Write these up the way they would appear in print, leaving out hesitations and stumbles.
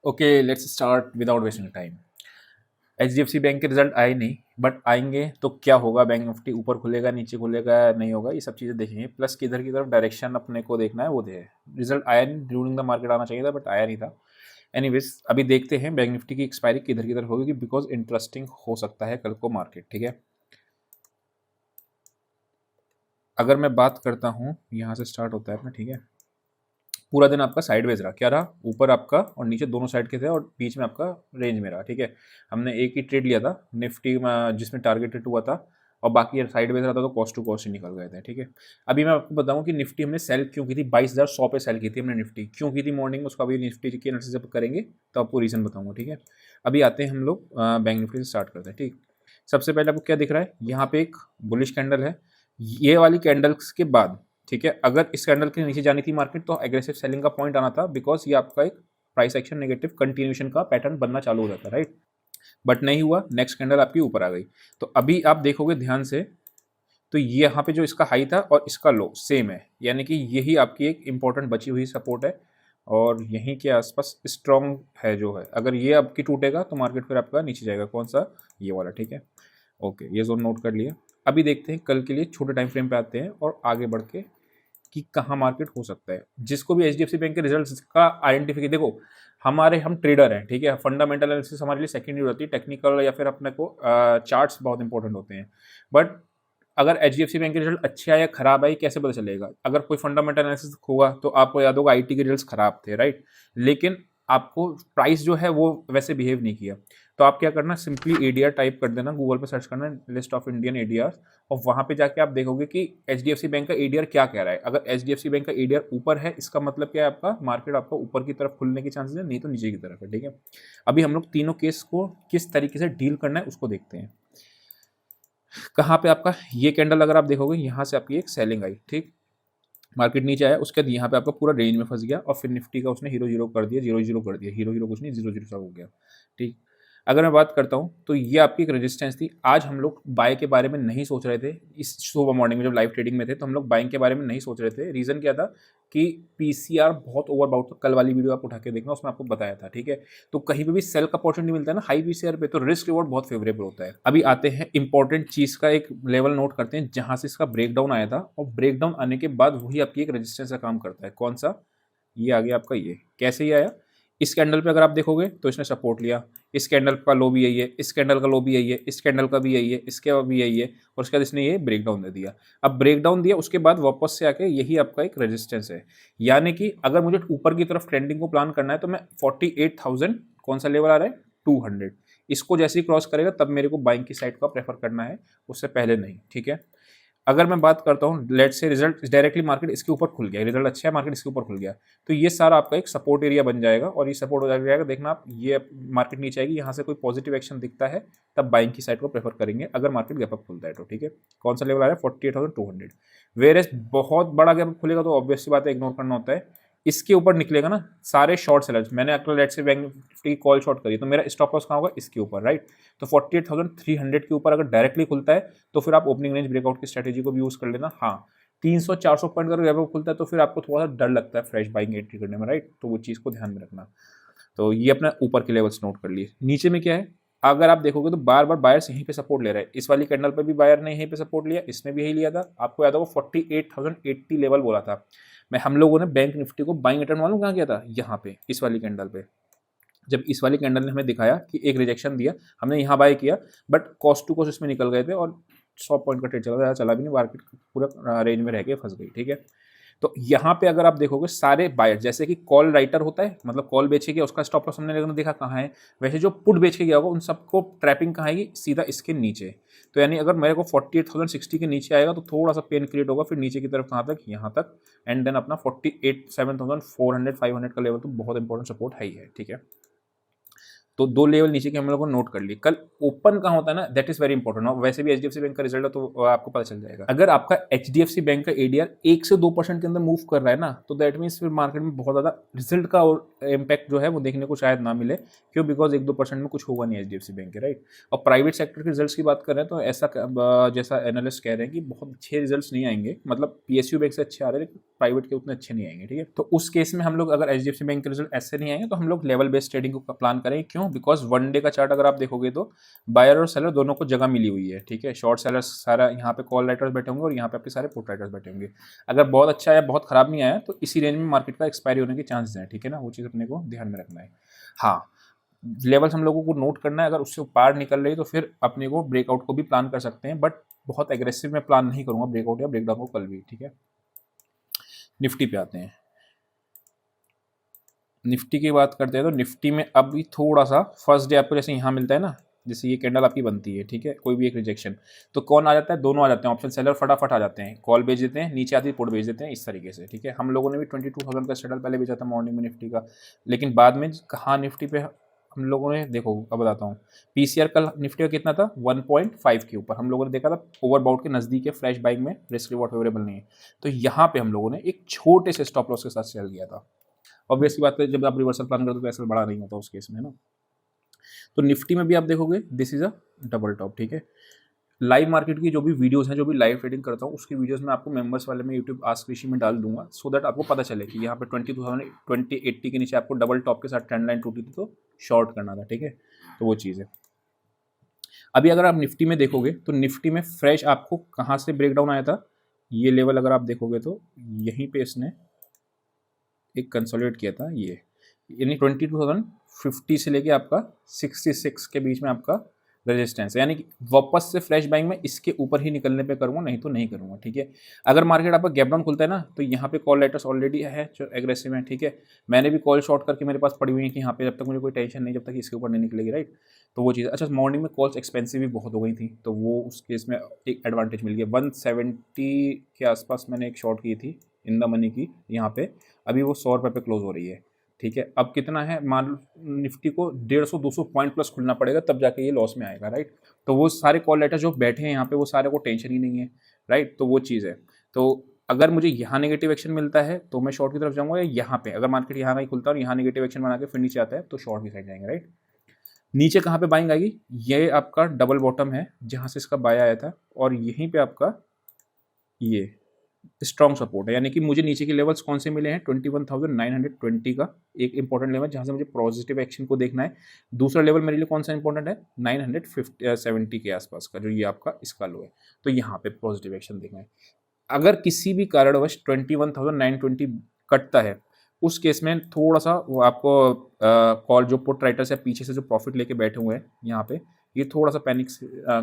Okay, let's start without wasting time. HDFC bank के result आए नहीं, बट आएंगे तो क्या होगा? बैंक निफ्टी ऊपर खुलेगा, नीचे खुलेगा, नहीं होगा, ये सब चीज़ें देखेंगे। प्लस किधर की तरफ डायरेक्शन अपने को देखना है वो दे। रिजल्ट आया नहीं, ड्यूरिंग द मार्केट आना चाहिए था, बट आया नहीं था। एनीवेज, अभी देखते हैं बैंक निफ्टी की एक्सपायरी किधर की तरफ होगी, बिकॉज इंटरेस्टिंग हो सकता है कल को मार्केट। ठीक है, अगर मैं बात करता हूँ, यहाँ से स्टार्ट होता है अपना। ठीक है, पूरा दिन आपका साइडवेज रहा, क्या रहा? ऊपर आपका और नीचे दोनों साइड के थे, और बीच में आपका रेंज में रहा। ठीक है, हमने एक ही ट्रेड लिया था निफ्टी में, जिसमें टारगेटेड हुआ था, और बाकी साइडवेज रहा था, तो कॉस्ट टू कॉस्ट ही निकल गए थे। ठीक है, अभी मैं आपको बताऊं कि निफ्टी हमने सेल क्यों की थी, 22,100 पे सेल की थी हमने। निफ्टी क्यों की थी मॉर्निंग में, उसका अभी निफ्टी की एनालिसिस जब करेंगे तो आपको रीजन बताऊंगा। ठीक है, अभी आते हैं हम लोग बैंक निफ्टी से स्टार्ट करते हैं। ठीक, सबसे पहले आपको क्या दिख रहा है? यहाँ पे एक बुलिश कैंडल है, ये वाली कैंडल्स के बाद। ठीक है, अगर इस कैंडल के नीचे जानी थी मार्केट तो एग्रेसिव सेलिंग का पॉइंट आना था, बिकॉज ये आपका एक प्राइस एक्शन नेगेटिव कंटिन्यूशन का पैटर्न बनना चालू हो जाता है, राइट? बट नहीं हुआ, नेक्स्ट कैंडल आपकी ऊपर आ गई। तो अभी आप देखोगे ध्यान से, तो ये यहाँ पे जो इसका हाई था और इसका लो सेम है, यानी कि यही आपकी एक इंपॉर्टेंट बची हुई सपोर्ट है, और यहीं के आसपास स्ट्रॉन्ग है जो है। अगर ये आपकी टूटेगा तो मार्केट फिर आपका नीचे जाएगा। कौन सा? ये वाला। ठीक है, ओके, ये जोन नोट कर लिया। अभी देखते हैं कल के लिए छोटे टाइम फ्रेम पे आते हैं और आगे बढ़ के कि कहाँ मार्केट हो सकता है। जिसको भी एचडीएफसी बैंक के रिजल्ट्स का आइडेंटिफिकेशन, देखो हम ट्रेडर हैं, ठीक है, फंडामेंटल एनालिसिस हमारे लिए सेकेंडरी होती है, टेक्निकल या फिर अपने को चार्ट्स बहुत इंपॉर्टेंट होते हैं। बट अगर एचडीएफसी बैंक के रिजल्ट अच्छे आए या खराब आए, कैसे पता चलेगा? अगर कोई फंडामेंटल एनालिसिस होगा तो आपको याद होगा आईटी के रिजल्ट्स खराब थे, राइट? लेकिन आपको प्राइस जो है वो वैसे बिहेव नहीं किया। तो आप क्या करना, सिंपली एडीआर टाइप कर देना, गूगल पे सर्च करना लिस्ट ऑफ इंडियन एडीआर, और वहां पे जाके आप देखोगे कि एचडीएफसी बैंक का एडीआर क्या कह रहा है। अगर एचडीएफसी बैंक का एडीआर ऊपर है, इसका मतलब क्या है? आपका मार्केट आपका ऊपर की तरफ खुलने के चांसेस है, नहीं तो नीचे की तरफ है। ठीक है, अभी हम लोग तीनों केस को किस तरीके से डील करना है उसको देखते हैं। कहाँ पे आपका ये कैंडल अगर आप देखोगे, यहाँ से आपकी एक सेलिंग आई, ठीक, मार्केट नीचे आया, उसके बाद यहाँ पे आपका पूरा रेंज में फंस गया, और फिर निफ्टी का उसने हीरो जीरो कर दिया, जीरो जीरो कर दिया, हीरो हीरो कुछ नहीं, जीरो जीरो सा हो गया। ठीक, अगर मैं बात करता हूँ तो ये आपकी एक रेजिस्टेंस थी। आज हम लोग बाय के बारे में नहीं सोच रहे थे, इस सुबह मॉर्निंग में जब लाइव ट्रेडिंग में थे तो हम लोग बाइंग के बारे में नहीं सोच रहे थे। रीज़न क्या था कि पीसीआर बहुत ओवरबाउट था। कल वाली वीडियो आप उठा के देखना, उसमें आपको बताया था। ठीक है, तो कहीं पे भी सेल का अपॉर्चुनिटी मिलता है ना हाई पीसीआर पे, तो रिस्क रिवॉर्ड बहुत फेवरेबल होता है। अभी आते हैं इंपॉर्टेंट चीज़ का एक लेवल नोट करते हैं, जहां से इसका ब्रेकडाउन आया था, और ब्रेकडाउन आने के बाद वही आपकी एक रेजिस्टेंस का काम करता है। कौन सा? ये आ गया आपका। ये कैसे ही आया? इस कैंडल पे अगर आप देखोगे तो इसने सपोर्ट लिया, इस कैंडल का लो भी यही है, इस कैंडल का लो भी यही है, इस कैंडल का भी यही है, इसके भी यही है, और उसके बाद इसने ये ब्रेकडाउन दे दिया। अब ब्रेकडाउन दिया, उसके बाद वापस से आके यही आपका एक रेजिस्टेंस है। यानी कि अगर मुझे ऊपर की तरफ ट्रेंडिंग को प्लान करना है तो मैं 48,000, कौन सा लेवल आ रहा है? 200, इसको जैसे ही क्रॉस करेगा तब मेरे को बाइंग की साइड का प्रेफर करना है, उससे पहले नहीं। ठीक है, अगर मैं बात करता हूँ, लेट से रिजल्ट डायरेक्टली मार्केट इसके ऊपर खुल गया, रिजल्ट अच्छा है, मार्केट इसके ऊपर खुल गया, तो ये सारा आपका एक सपोर्ट एरिया बन जाएगा, और ये सपोर्ट हो जाएगा। देखना आप, ये मार्केट नीचे आएगी, यहाँ से कोई पॉजिटिव एक्शन दिखता है तब बाइंग की साइड को प्रेफर करेंगे, अगर मार्केट गैप अप खुलता है तो। ठीक है, कौन सा लेवल आ रहा है? 48,200। वेर एज बहुत बड़ा गैप खुलेगा तो ऑब्वियसली बात है, इग्नोर करना होता है। इसके ऊपर निकलेगा ना सारे शॉर्ट सेलर्स, मैंने अगर लेट से बैंक निफ्टी की कॉल शॉर्ट करी तो मेरा स्टॉप लॉस कहाँ होगा? इसके ऊपर, राइट? तो 48,300 के ऊपर अगर डायरेक्टली खुलता है तो फिर आप ओपनिंग रेंज ब्रेकआउट की स्ट्रेटेजी को भी यूज कर लेना। हाँ, 300-400 पॉइंट का गैप खुलता है तो फिर आपको थोड़ा सा डर लगता है फ्रेश बाइंग एंट्री करने में, राइट? तो वो चीज़ को ध्यान में रखना। तो ये अपना ऊपर के लेवल्स नोट कर लिए। नीचे में क्या है? अगर आप देखोगे तो बार बार बायर्स यहीं पे सपोर्ट ले रहे हैं। इस वाली कैंडल पे भी बायर ने यहीं पे सपोर्ट लिया, इसमें भी यही लिया था। आपको याद होगा 48,080 लेवल बोला था मैं, हम लोगों ने बैंक निफ्टी को बाइंग अटेम्प्ट मालूम कहाँ किया था? यहाँ पे, इस वाली कैंडल पे। जब इस वाली कैंडल ने हमें दिखाया कि एक रिजेक्शन दिया, हमने यहाँ बाय किया, बट कॉस्ट टू कॉस्ट इसमें निकल गए थे, और 100 पॉइंट का ट्रेड चला, ज़्यादा चला भी नहीं, मार्केट पूरा रेंज में रह के फंस गई। ठीक है, तो यहाँ पे अगर आप देखोगे सारे बायर, जैसे कि कॉल राइटर होता है, मतलब कॉल बेचे गया, उसका स्टॉप लॉस हमने लेकिन देखा कहाँ है, वैसे जो पुट बेच के गया होगा उन सबको ट्रैपिंग कहाँ आएगी? सीधा इसके नीचे। तो यानी अगर मेरे को 48,060 के नीचे आएगा तो थोड़ा सा पेन क्रिएट होगा, फिर नीचे की तरफ कहाँ तक? यहाँ तक, एंड देन अपना 48,7,400 500 का लेवल तो बहुत इंपॉर्टेंट सपोर्ट है ही है। ठीक है, तो 2 लेवल नीचे के हम लोगों ने नोट कर ली। कल ओपन कहाँ होता है ना, दैट इज वेरी इंपॉर्टेंट। और वैसे भी एचडीएफसी बैंक का रिजल्ट है तो आपको पता चल जाएगा। अगर आपका एचडीएफसी बैंक का एडीआर 1 से 2% के अंदर मूव कर रहा है ना, तो दैट मीन्स फिर मार्केट में बहुत ज़्यादा रिजल्ट का इम्पैक्ट जो है वो देखने को शायद ना मिले। क्यों? बिकॉज 1-2% में कुछ होगा नहीं एचडीएफसी बैंक के, राइट। और प्राइवेट सेक्टर के रिजल्ट्स की बात कर रहे हैं तो ऐसा जैसा एनालिस्ट कह रहे हैं कि बहुत अच्छे रिजल्ट्स नहीं आएंगे, मतलब पीएसयू बैंक से अच्छे आ रहे हैं लेकिन प्राइवेट के उतने अच्छे नहीं आएंगे, ठीक है। तो उस केस में हम लोग अगर एचडीएफसी बैंक के रिजल्ट ऐसे नहीं आएंगे तो हम लोग लेवल बेस्ड ट्रेडिंग को प्लान करें। क्यों? बिकॉज वन डे का चार्ट अगर आप देखोगे तो बायर और सेलर दोनों को जगह मिली हुई है, ठीक है। शॉर्ट सेलर्स सारा यहाँ पे कॉल राइटर्स बैठे होंगे और यहाँ पे आपके सारे पुट राइटर्स बैठे होंगे। अगर बहुत अच्छा आया, बहुत खराब नहीं आया, तो इसी रेंज में मार्केट का एक्सपायरी होने के चांसेस हैं, ठीक है ना। वो चीज़ अपने को ध्यान में रखना है। हाँ, लेवल्स हम लोगों को नोट करना है। अगर उससे पार निकल रही है तो फिर अपने को ब्रेकआउट को भी प्लान कर सकते हैं, बट बहुत एग्रेसिव में प्लान नहीं करूंगा ब्रेकआउट या ब्रेकडाउन को कल भी, ठीक है। निफ्टी पे आते हैं। निफ्टी की बात करते हैं तो निफ्टी में अभी थोड़ा सा फर्स्ट डे आपको जैसे यहाँ मिलता है ना, जैसे ये कैंडल आपकी बनती है, ठीक है, कोई भी एक रिजेक्शन, तो कौन आ जाता है? दोनों आ जाते हैं। ऑप्शन सेलर फटाफट आ जाते हैं, कॉल भेज देते हैं, नीचे आती पुट भेज देते हैं, इस तरीके से, ठीक है। हम लोगों ने भी 22,000 का सेटल पहले भेजा था मॉर्निंग में निफ्टी का, लेकिन बाद में कहाँ निफ्टी पे हम लोगों ने, देखो अब बताता हूँ, पीसीआर कल निफ्टी का कितना था? 1.5 के ऊपर हम लोगों ने देखा था, ओवरबाउट के नज़दीक है, फ्रेश बाइंग में रिस्क रिवॉर्ड फेवरेबल नहीं है, तो यहाँ पे हम लोगों ने एक छोटे से स्टॉप लॉस के साथ सेल किया था। ऑब्वियसली बात है, जब आप रिवर्सल प्लान करते हो तो ऐसा बड़ा नहीं होता उस केस में, है ना। तो निफ्टी में भी आप देखोगे this is a double top, ठीक है। लाइव मार्केट की जो भी वीडियोस हैं, जो भी लाइव ट्रेडिंग करता हूँ, उसकी वीडियोस मैं आपको मेंबर्स वाले में यूट्यूब आस्क ऋषि में डाल दूंगा, सो दैट आपको पता चले कि यहाँ पे 2080 के नीचे आपको डबल टॉप के साथ ट्रेंड लाइन टूटी थी तो शॉर्ट करना था, ठीक है। तो वो चीज़ है। अभी अगर आप निफ्टी में देखोगे तो निफ्टी में फ्रेश आपको कहाँ से ब्रेकडाउन आया था? ये लेवल अगर आप देखोगे तो यहीं पे इसने एक कंसोलिडेट किया था, ये यानी 22,050 से लेके आपका 66 के बीच में आपका रेजिस्टेंस है, यानी कि वापस से फ्रेश बाइंग में इसके ऊपर ही निकलने पे करूँगा, नहीं तो नहीं करूँगा, ठीक है। अगर मार्केट आपका गैप डाउन खुलता है ना, तो यहाँ पे कॉल लेटर्स ऑलरेडी है जो एग्रेसिव है, ठीक है। मैंने भी कॉल शॉर्ट करके मेरे पास पड़ी हुई है कि यहाँ पे जब तक मुझे कोई टेंशन नहीं, जब तक इसके ऊपर नहीं निकलेगी, राइट। तो वो चीज़ अच्छा, मॉर्निंग में कॉल्स एक्सपेंसिव भी बहुत हो गई थी, तो वो उस केस में एक एडवांटेज मिल गया। 170 के आसपास मैंने एक शॉर्ट की थी इन द मनी की यहाँ पे, अभी वो 100 रुपये पे क्लोज हो रही है, ठीक है। अब कितना है? मान निफ्टी को 150-200 पॉइंट प्लस खुलना पड़ेगा तब जाके ये लॉस में आएगा, राइट। तो वो सारे कॉल लेटर जो बैठे हैं यहाँ पे, वो सारे को टेंशन ही नहीं है, राइट। तो वो चीज़ है। तो अगर मुझे यहाँ नेगेटिव एक्शन मिलता है तो मैं शॉर्ट की तरफ जाऊँगा, या यहाँ पे अगर मार्केट यहाँ नहीं खुलता और यहाँ नेगेटिव एक्शन बना के फिर नीचे आता है तो शॉर्ट की साइड जाएंगे, राइट। नीचे कहाँ पे बाइंग आएगी? ये आपका डबल बॉटम है जहाँ से इसका बाय आया था, और यहीं पे आपका ये स्ट्रॉन्ग सपोर्ट है, यानी कि मुझे नीचे के लेवल्स कौन से मिले हैं? 21,920 का एक इंपॉर्टेंट लेवल जहाँ से मुझे पॉजिटिव एक्शन को देखना है। दूसरा लेवल मेरे लिए कौन सा इंपॉर्टेंट है? 970 के आसपास का, जो ये आपका इसका लो है, तो यहाँ पे पॉजिटिव एक्शन देखना है। अगर किसी भी कारणवश 21,920 कटता है, उस केस में थोड़ा सा वो आपको कॉल जो पुट राइटर्स या पीछे से जो प्रॉफिट लेके बैठे हुए हैं यहाँ पे, ये थोड़ा सा पैनिक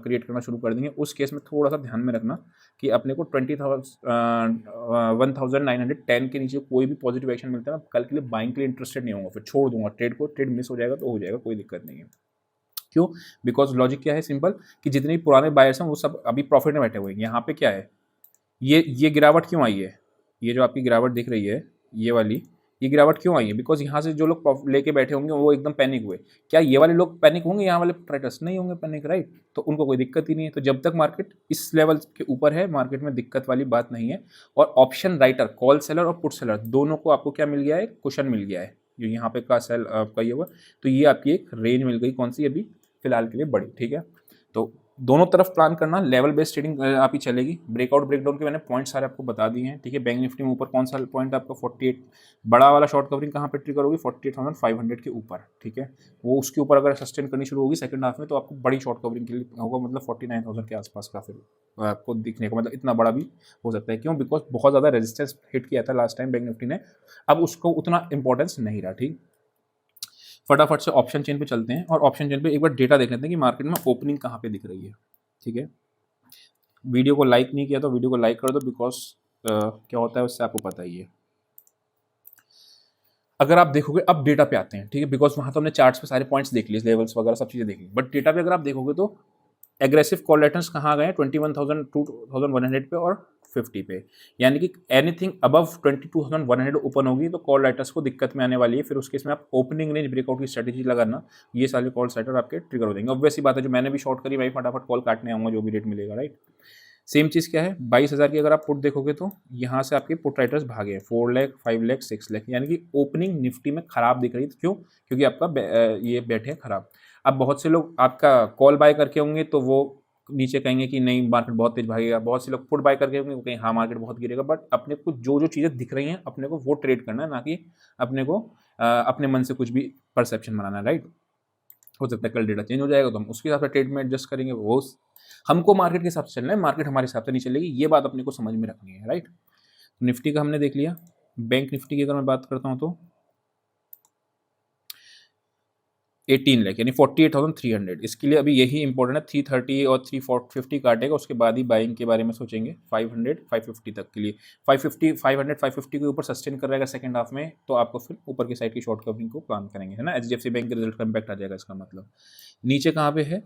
क्रिएट करना शुरू कर देंगे। उस केस में थोड़ा सा ध्यान में रखना कि अपने को 1910 के नीचे कोई भी पॉजिटिव एक्शन मिलता है ना, कल के लिए बाइंग के लिए इंटरेस्टेड नहीं होगा, फिर छोड़ दूंगा ट्रेड को। ट्रेड मिस हो जाएगा तो हो जाएगा, कोई दिक्कत नहीं है। क्यों? बिकॉज लॉजिक क्या है? सिंपल, कि जितने भी पुराने बायर्स हैं वो सब अभी प्रॉफिट में बैठे हुए हैं। यहाँ पे क्या है, ये गिरावट क्यों आई है? ये जो आपकी गिरावट दिख रही है, ये वाली, ये गिरावट क्यों आई है? बिकॉज यहाँ से जो लोग लेके बैठे होंगे वो एकदम पैनिक हुए। क्या ये वाले लोग पैनिक होंगे? यहाँ वाले ट्रेडर्स नहीं होंगे पैनिक, राइट। तो उनको कोई दिक्कत ही नहीं है। तो जब तक मार्केट इस लेवल के ऊपर है, मार्केट में दिक्कत वाली बात नहीं है। और ऑप्शन राइटर, कॉल सेलर और पुट सेलर, दोनों को आपको क्या मिल गया है? कुशन मिल गया है। जो यहाँ पे का सेल आपका ये हुआ, तो ये आपकी एक रेंज मिल गई, कौन सी? अभी फिलहाल के लिए बड़ी, ठीक है। तो दोनों तरफ प्लान करना, लेवल बेस्ड ट्रेडिंग आप ही चलेगी। ब्रेकआउट ब्रेकडाउन के मैंने पॉइंट सारे आपको बता दिए हैं, ठीक है। बैंक निफ्टी में ऊपर कौन सा पॉइंट आपका 48, बड़ा वाला शॉर्ट कवरिंग कहाँ पे ट्रिगर होगी? 48,500 के ऊपर, ठीक है। वो उसके ऊपर अगर सस्टेन करनी शुरू होगी सेकंड हाफ में, तो आपको बड़ी शॉर्ट कवरिंग के लिए होगा, मतलब 49,000 के आसपास का फिर आपको दिखने को, मतलब इतना बड़ा भी हो सकता है। क्यों? बिकॉज बहुत ज़्यादा रेजिस्टेंस हिट किया था लास्ट टाइम बैंक निफ्टी ने, अब उसको उतना इंपॉर्टेंस नहीं रहा, ठीक। फटाफट से ऑप्शन चेन पे चलते हैं, और ऑप्शन चेन पे एक बार डेटा देख लेते हैं कि मार्केट में ओपनिंग कहाँ पे दिख रही है, ठीक है। वीडियो को लाइक नहीं किया तो वीडियो को लाइक कर दो, बिकॉज क्या होता है उससे आपको पता ही है। अगर आप देखोगे, अब डेटा पे आते हैं, ठीक है, बिकॉज वहाँ तो हमने चार्ट्स पे सारे पॉइंट्स देख लिए, लेवल्स वगैरह सब चीज़ें देख ली, बट डेटा पे अगर आप देखोगे तो एग्रेसिव कॉल लेटर्स कहाँ गए हैं? 21,000 2100 पे और 50 पे, यानी कि एनीथिंग अबव 22,100 ओपन होगी तो कॉल राइटर्स को दिक्कत में आने वाली है। फिर उसके इसमें आप ओपनिंग रेंज ब्रेकआउट की स्ट्रेटेजी लगाना, ये सारे कॉल राइटर आपके ट्रिगर हो जाएंगे। ऑब्वियस सी बात है, जो मैंने भी शॉर्ट करी भाई फटाफट कॉल काटने आऊँगा जो भी रेट मिलेगा, राइट। सेम चीज़ क्या है, 22,000 की अगर आप पुट देखोगे तो यहाँ से आपके पुट राइटर्स भागे हैं 4 लाख, 5 लाख, 6 लाख, यानी कि ओपनिंग निफ्टी में खराब दिख रही है। क्यों? क्योंकि आपका ये बैठे हैं खराब। अब बहुत से लोग आपका कॉल बाय करके होंगे तो वो नीचे कहेंगे कि नहीं मार्केट बहुत तेज भागेगा, बहुत से लोग पुट बाय करके होंगे वो कहेंगे हाँ मार्केट बहुत गिरेगा। बट अपने को जो जो चीज़ें दिख रही हैं अपने को वो ट्रेड करना है, ना कि अपने को अपने मन से कुछ भी परसेप्शन बनाना है, राइट। हो सकता है कल डेटा चेंज हो जाएगा तो हम उसके हिसाब से ट्रेड में एडजस्ट करेंगे, वो हमको मार्केट के हिसाब से चलना है, मार्केट हमारे हिसाब से नहीं चलेगी, ये बात अपने को समझ में रखनी है, राइट। निफ्टी का हमने देख लिया। बैंक निफ्टी की अगर मैं बात करता हूँ तो 18 लाख यानी 48,300, इसके लिए अभी यही इंपॉर्टेंट है। 330 और 350 काटेगा, उसके बाद ही बाइंग के बारे में सोचेंगे। 500 550 तक के लिए 550 500 550 के ऊपर सस्टेन कर रहेगा सेकंड हाफ में, तो आपको फिर ऊपर की साइड की शॉर्ट कवरिंग को प्लान करेंगे, है ना। HDFC बैंक के रिजल्ट का इम्पैक्ट आ जाएगा, इसका मतलब। नीचे कहाँ पे है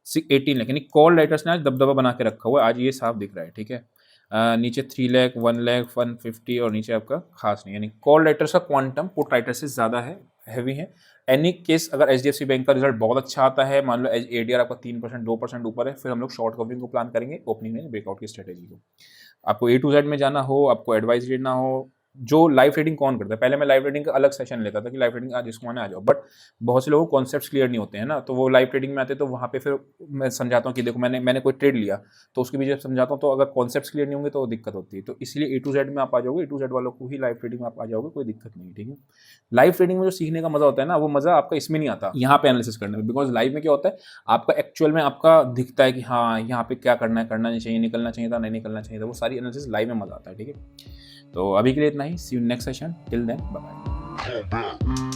18 लाख, यानी कॉल राइटर्स ने आज दबदबा बना के रखा हुआ है, आज ये साफ दिख रहा है, ठीक है। नीचे 3 लाख, 1 लाख, 150 और नीचे आपका खास नहीं, यानी कॉल राइटर्स का क्वांटम पुट राइटर से ज़्यादा है, हैवी है। एनी केस अगर HDFC बैंक का रिजल्ट बहुत अच्छा आता है, मान लो ADR आपका 3% 2% ऊपर है, फिर हम लोग शॉर्ट कवरिंग को प्लान करेंगे, ओपनिंग में ब्रेकआउट की स्ट्रेटेजी को। आपको A to Z में जाना हो, आपको एडवाइस लेना हो, जो लाइव ट्रेडिंग कौन करता है, पहले मैं लाइव ट्रेडिंग का अलग सेशन लेता था कि लाइव ट्रेडिंग आज इसको आने आ जाओ, बट बहुत से लोगों को कॉन्सेप्ट्स क्लियर नहीं होते हैं ना, तो वो लाइव ट्रेडिंग में आते हैं तो वहाँ पे फिर मैं समझाता हूँ कि देखो मैंने कोई ट्रेड लिया तो उसके भी जब समझाता हूँ तो अगर कॉन्सेप्ट्स क्लियर नहीं होंगे तो दिक्कत होती है। तो इसलिए A to Z में आप आ जाओगे, A to Z वालों को ही लाइव ट्रेडिंग में आप आ जाओगे, कोई दिक्कत नहीं है, ठीक है। लाइव ट्रेडिंग में जो सीखने का मजा होता है ना, वो मजा आपका इसमें नहीं आता यहाँ पे एनालिसिस करने में, बिकॉज लाइव में क्या होता है आपका एक्चुअल में आपका दिखता है कि हाँ यहाँ पे क्या करना है, करना नहीं चाहिए, निकलना चाहिए था, नहीं निकलना चाहिए था, वो सारी एनालिसिस लाइव में मजा आता है, ठीक है। तो अभी के लिए इतना ही, see you next session, till then bye bye.